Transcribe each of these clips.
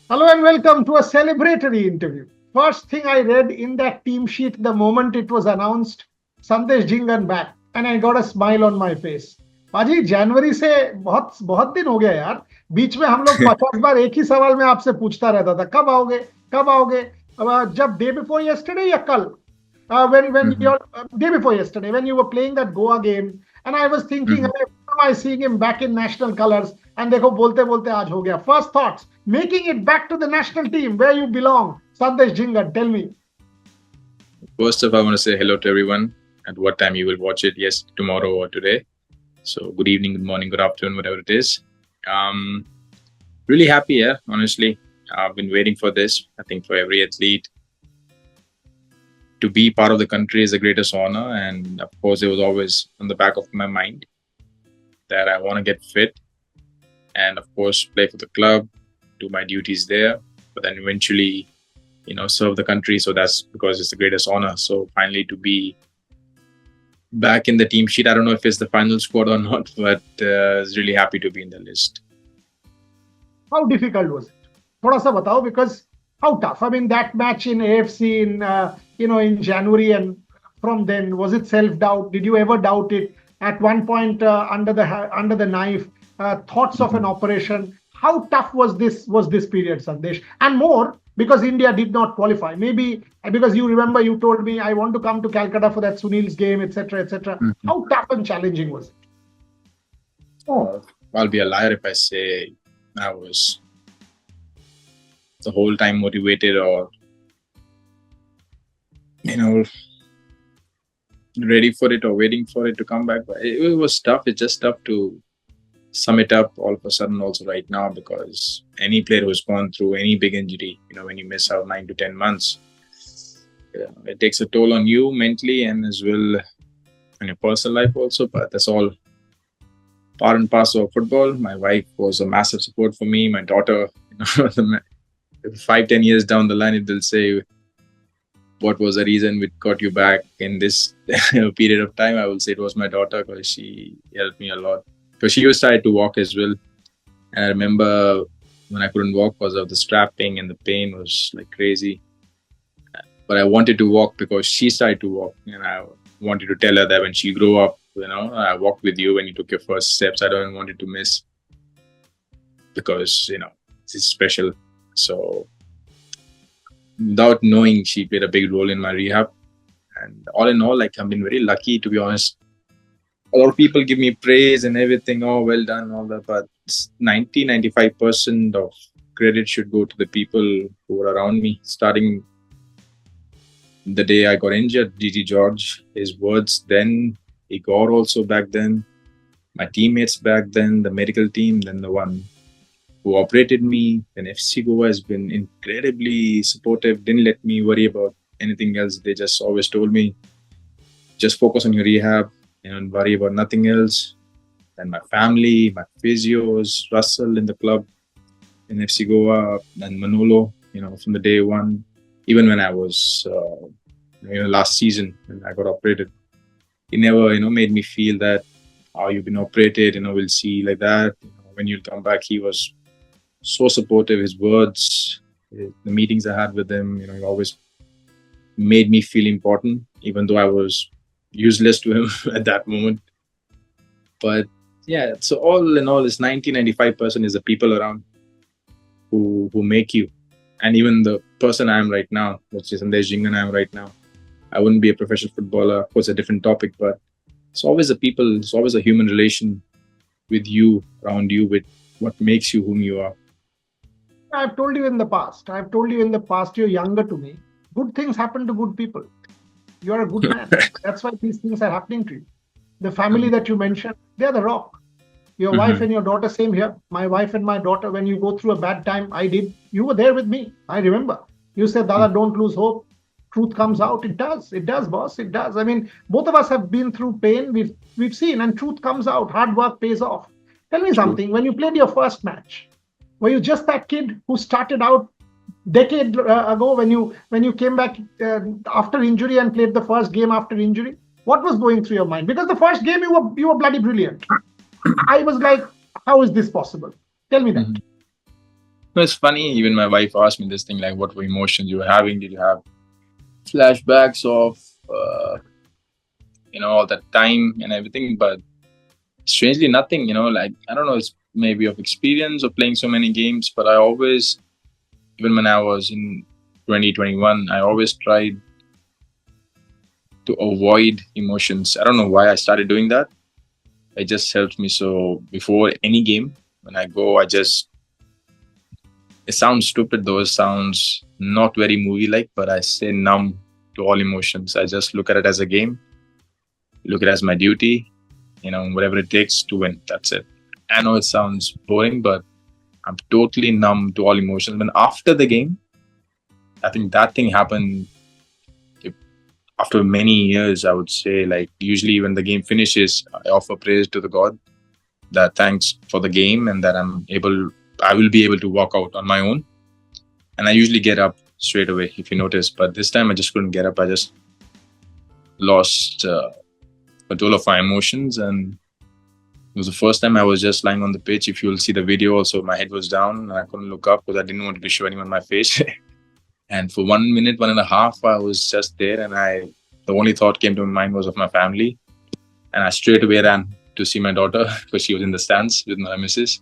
Hello and welcome to a celebratory interview. First thing I read in that team sheet the moment it was announced, Sandesh Jingan back, and I got a smile on my face. पाजी जनवरी से बहुत बहुत दिन हो गया यार. बीच में हम लोग 50 बार एक ही सवाल में आपसे पूछता रहता था, कब आओगे, कब आओगे. जब डे बिफोर यस्टरडे या कल, when Mhm. you're day before yesterday when you were playing that Goa game, and I was thinking, Mhm. am I seeing him back in national colors? And देखो बोलते बोलते आज हो गया. First thoughts, making it back to the national team where you belong. Sandesh Jingan, tell me. First of all, I want to say hello to everyone at what time you will watch it. Yes, tomorrow or today. So good evening, good morning, good afternoon, whatever it is. Um, really happy, yeah, honestly. I've been waiting for this. I think for every athlete to be part of the country is the greatest honor. And of course, it was always on the back of my mind that I want to get fit and, of course, play for the club, do my duties there, but then eventually, serve the country. So that's because it's the greatest honor. So finally to be back in the team sheet. I don't know if it's the final squad or not, but was really happy to be in the list. How difficult was it? थोड़ा सा बताओ, because how tough? I mean, that match in AFC in in January, and from then, was it self doubt? Did you ever doubt it? At one point, under the knife, thoughts of an Mhm. operation. How tough was this period, Sandesh? And more because India did not qualify. Maybe because you remember you told me I want to come to Calcutta for that Sunil's game, etc., etc. Mhm. How tough and challenging was it? Oh, I'll be a liar if I say I was the whole time motivated or you know ready for it or waiting for it to come back. But it was tough. It's just tough to sum it up all of a sudden also right now, because any player who's gone through any big injury, when you miss out 9 to 10 months, it takes a toll on you mentally and as well in your personal life also. But that's all part and parcel of football. My wife was a massive support for me. My daughter, 5-10 years down the line, if they'll say what was the reason which got you back in this period of time, I will say it was my daughter, because she helped me a lot. Because she was trying to walk as well, and I remember when I couldn't walk because of the strapping and the pain was like crazy. But I wanted to walk because she started to walk, and I wanted to tell her that when she grew up, I walked with you when you took your first steps. I don't want it to miss, because this is special. So without knowing, she played a big role in my rehab. And all in all, like, I've been very lucky, to be honest. A lot of people give me praise and everything. Oh, well done, all that. But 95% of credit should go to the people who were around me. Starting the day I got injured, Gigi George, his words then, Igor also back then, my teammates back then, the medical team, then the one who operated me. Then FC Goa has been incredibly supportive, didn't let me worry about anything else. They just always told me, just focus on your rehab and worry about nothing else. And my family, my physios, Russell in the club in FC Goa, and Manolo, from the day one, even when I was, last season when I got operated, he never, made me feel that, oh, you've been operated, we'll see like that. When you come back, he was so supportive. His words, the meetings I had with him, he always made me feel important, even though I was useless to him at that moment. But yeah, so all in all, it's 95% is the people around who make you. And even the person I am right now, which is Sandesh Jingan I am right now, I wouldn't be a professional footballer. Of course, a different topic, but it's always the people, it's always a human relation with you, around you, with what makes you whom you are. I've told you in the past. I've told you in the past, you're younger to me. Good things happen to good people. You're a good man. That's why these things are happening to you. The family that you mentioned, they're the rock. Your wife Mhm. and your daughter, same here. My wife and my daughter, when you go through a bad time, I did. You were there with me. I remember. You said, Dada, don't lose hope. Truth comes out. It does. It does, boss. It does. I mean, both of us have been through pain. We've seen, and truth comes out. Hard work pays off. Tell me True. something. When you played your first match, were you just that kid who started out decade ago when you came back after injury and played the first game after injury? What was going through your mind? Because the first game you were bloody brilliant. I was like, how is this possible? Tell me that. Mhm. No, it's funny. Even my wife asked me this thing, like, what were emotions you were having? Did you have flashbacks of, all that time and everything? But strangely, nothing. Like, I don't know. It's maybe of experience of playing so many games. But I always, even when I was in 2021, I always tried to avoid emotions. I don't know why I started doing that. It just helps me. So before any game, when I go, it sounds stupid though, it sounds not very movie-like, but I stay numb to all emotions. I just look at it as a game, look at it as my duty, whatever it takes to win. That's it. I know it sounds boring, but I'm totally numb to all emotions. When after the game, I think that thing happened after many years, I would say. Like, usually when the game finishes, I offer praise to the God, that thanks for the game and that I will be able to walk out on my own. And I usually get up straight away, if you notice. But this time I just couldn't get up. I just lost control of my emotions. And it was the first time I was just lying on the pitch. If you'll see the video also, my head was down and I couldn't look up because I didn't want to show anyone my face. And for 1 minute, 1.5, I was just there. And the only thought came to my mind was of my family. And I straight away ran to see my daughter because she was in the stands with my missus.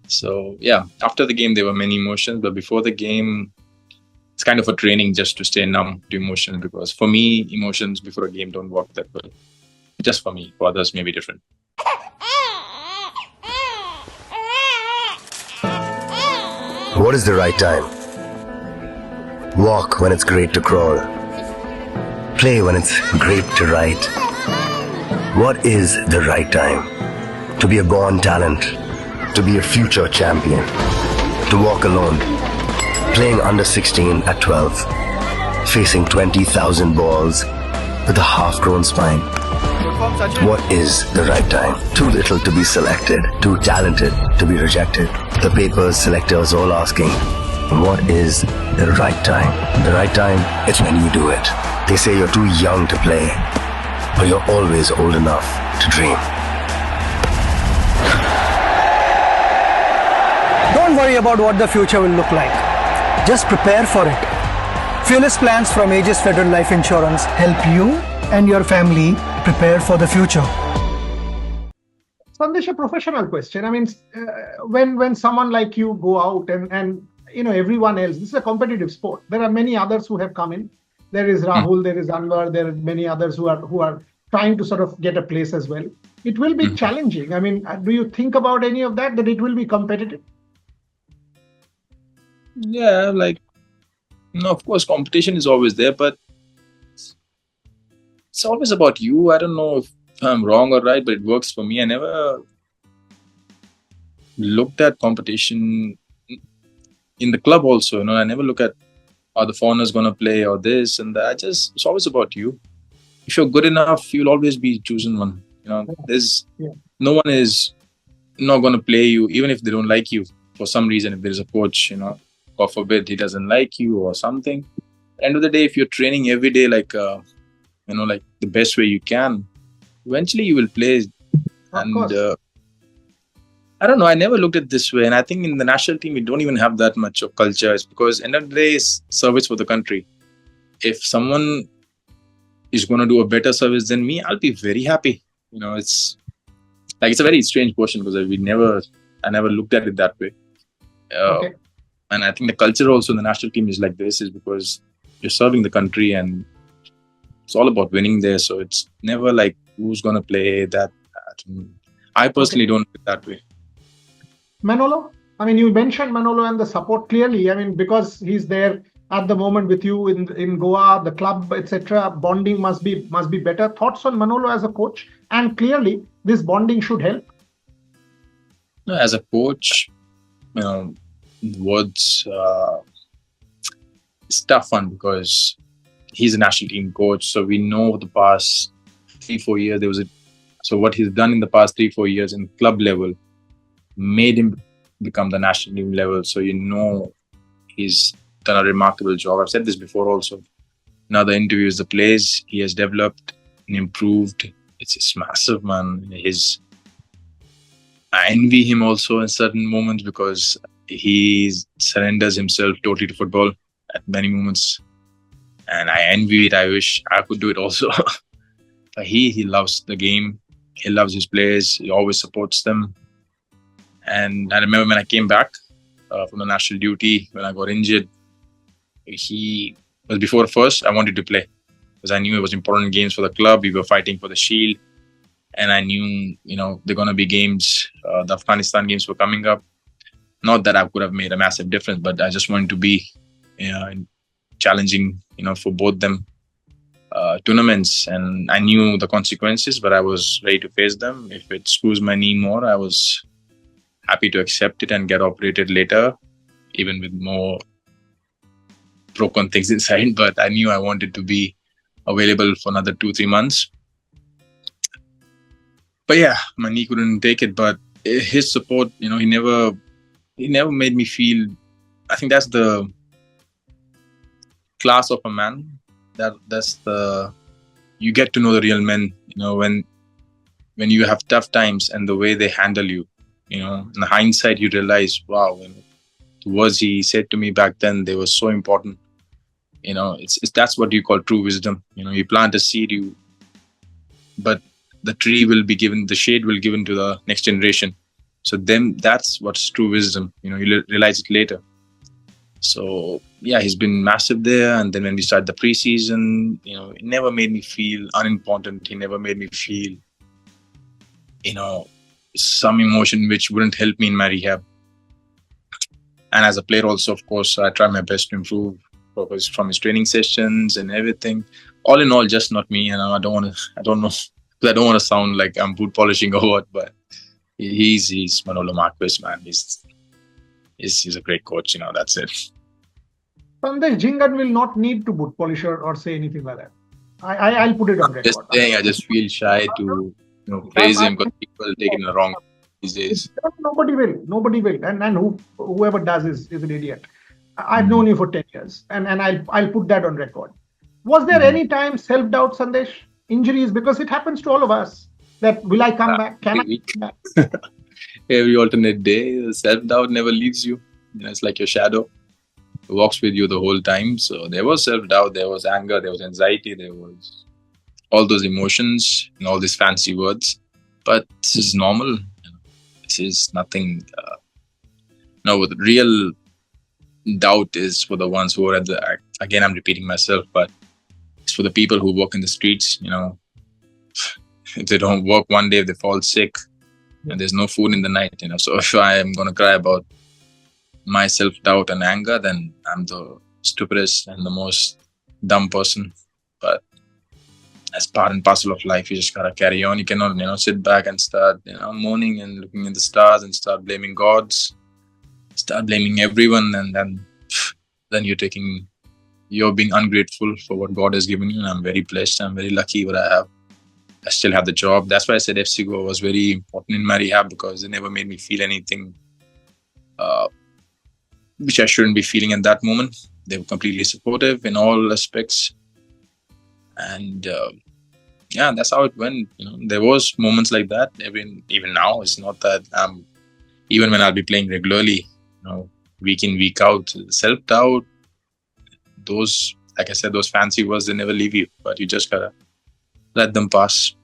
So yeah, after the game, there were many emotions, but before the game, it's kind of a training just to stay numb to emotions, because for me, emotions before a game don't work that well. Just for me, for others may be different. What is the right time? Walk when it's great to crawl. Play when it's great to write. What is the right time? To be a born talent. To be a future champion. To walk alone. Playing under 16 at 12. Facing 20,000 balls with a half-grown spine. What is the right time? Too little to be selected. Too talented to be rejected. The papers, selectors all asking, what is the right time? The right time, it's when you do it. They say you're too young to play, but you're always old enough to dream. Don't worry about what the future will look like. Just prepare for it. Fearless plans from Aegis Federal Life Insurance help you and your family prepare for the future. Sandesh, a professional question. I mean, when someone like you go out and everyone else, this is a competitive sport. There are many others who have come in. There is Rahul, there is Anwar, there are many others who are trying to sort of get a place as well. It will be challenging. I mean, do you think about any of that it will be competitive? Yeah, of course, competition is always there, but it's always about you. I don't know if I'm wrong or right, but it works for me. I never looked at competition in the club also. I never look at, are the foreigners going to play or this and that. It's always about you. If you're good enough, you'll always be chosen one. No one is not going to play you, even if they don't like you for some reason. If there is a coach, God forbid, he doesn't like you or something. At the end of the day, if you're training every day, like the best way you can, eventually you will play. And I don't know, I never looked at it this way. And I think in the national team, we don't even have that much of culture. It's because end of the day, it's service for the country. If someone is going to do a better service than me, I'll be very happy. It's a very strange question because I never looked at it that way. Okay. And I think the culture also in the national team is like this, is because you're serving the country and it's all about winning there. So it's never like who's going to play that. I personally don't do it that way. Manolo, I mean, you mentioned Manolo and the support clearly. I mean, because he's there at the moment with you in Goa, the club, etc. Bonding must be better. Thoughts on Manolo as a coach? And clearly, this bonding should help. As a coach, words, it's tough one because he's a national team coach. So we know the past 3-4 years so what he's done in the past 3-4 years in club level made him become the national team level. So he's done a remarkable job. I've said this before also. Now the interviews, the plays he has developed and improved. It's massive, man. I envy him also in certain moments because he surrenders himself totally to football at many moments. And I envy it. I wish I could do it also. But he loves the game. He loves his players. He always supports them. And I remember when I came back from the national duty, when I got injured, he was before first. I wanted to play because I knew it was important games for the club. We were fighting for the shield, and I knew, they're gonna be games. The Afghanistan games were coming up. Not that I could have made a massive difference, but I just wanted to be challenging, for both them tournaments. And I knew the consequences, but I was ready to face them. If it screws my knee more, I was happy to accept it and get operated later, even with more broken things inside. But I knew I wanted to be available for another 2-3 months. But yeah, my knee couldn't take it. But his support, he never made me feel. I think that's the class of a man. That's the, you get to know the real men. When you have tough times and the way they handle you. In hindsight, you realize, wow, the words he said to me back then, they were so important. It's that's what you call true wisdom. You plant a seed, but the tree will be given, the shade will given to the next generation. So then that's what's true wisdom. You realize it later. So yeah, he's been massive there. And then when we started the preseason, it never made me feel unimportant. He never made me feel, some emotion which wouldn't help me in my rehab. And as a player also, of course, I try my best to improve from his training sessions and everything. All in all, just not me. I don't want to sound like I'm boot polishing or what, but he's Manolo Marquez, man. He's a great coach, that's it. Sandesh Jhingan will not need to boot polish or say anything like that. I'll put it on record. Just saying, I just feel shy to praise him because people take it in the wrong these days. Nobody will. And whoever does is an idiot. I've known you for 10 years and I'll put that on record. Was there any time self-doubt, Sandesh? Injuries, because it happens to all of us. That will I come back? Can I come back? Every alternate day, self-doubt never leaves you. It's like your shadow. It walks with you the whole time. So there was self-doubt, there was anger, there was anxiety, there was all those emotions and all these fancy words. But this is normal. This is nothing. The real doubt is for the ones who are at the, again, I'm repeating myself, but it's for the people who walk in the streets. If they don't work one day, if they fall sick and there's no food in the night, so if I am going to cry about my self-doubt and anger, then I'm the stupidest and the most dumb person. But as part and parcel of life, you just gotta carry on. You cannot, sit back and start, moaning and looking at the stars and start blaming gods, start blaming everyone, and then you're being ungrateful for what God has given you. And I'm very blessed. I'm very lucky what I have. I still have the job. That's why I said FC Goa was very important in my rehab, because it never made me feel anything which I shouldn't be feeling at that moment. They were completely supportive in all aspects. And that's how it went. There was moments like that. Even now, it's not that even when I'll be playing regularly, week in, week out, self-doubt, those, like I said, those fancy words, they never leave you, but you just gotta let them pass.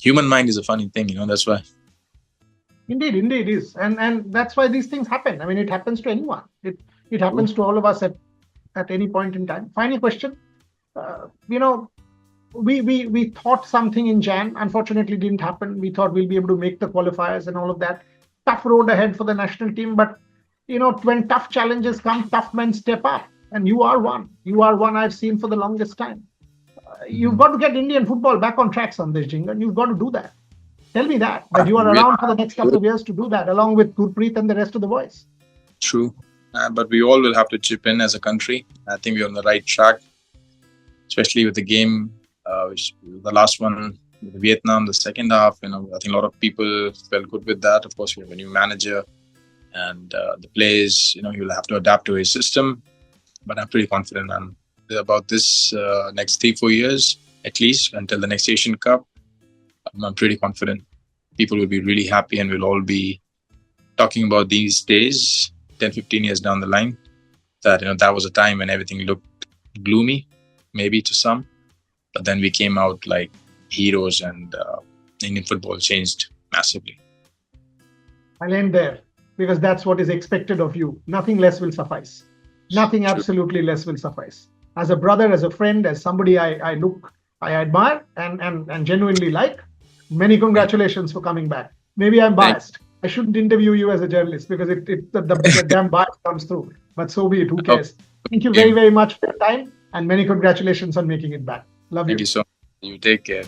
Human mind is a funny thing, that's why. Indeed it is. And that's why these things happen. I mean, it happens to anyone. It happens to all of us at any point in time. Final question. We thought something in Jan. Unfortunately, didn't happen. We thought we'll be able to make the qualifiers and all of that. Tough road ahead for the national team. But, when tough challenges come, tough men step up. And you are one. You are one I've seen for the longest time. You've got to get Indian football back on track, Sandesh Jhingan. You've got to do that. Tell me that you are around for the next couple of years to do that, along with Gurpreet and the rest of the boys. True. But we all will have to chip in as a country. I think we're on the right track, especially with the game, which the last one with Vietnam, the second half. I think a lot of people felt good with that. Of course, we have a new manager, and the players, he'll have to adapt to his system. But I'm pretty confident, man, about this next 3-4 years, at least until the next Asian Cup. I'm pretty confident people will be really happy, and we'll all be talking about these days 10, 15 years down the line, that that was a time when everything looked gloomy, maybe to some, but then we came out like heroes, and Indian football changed massively. I'll end there because that's what is expected of you. Nothing less will suffice. Nothing absolutely less will suffice. As a brother, as a friend, as somebody I admire and genuinely like, many congratulations for coming back. Maybe I'm biased. I shouldn't interview you as a journalist because the damn bias comes through. But so be it. Who cares? Thank you very, very much for your time, and many congratulations on making it back. Love you. Thank you so much. You take care.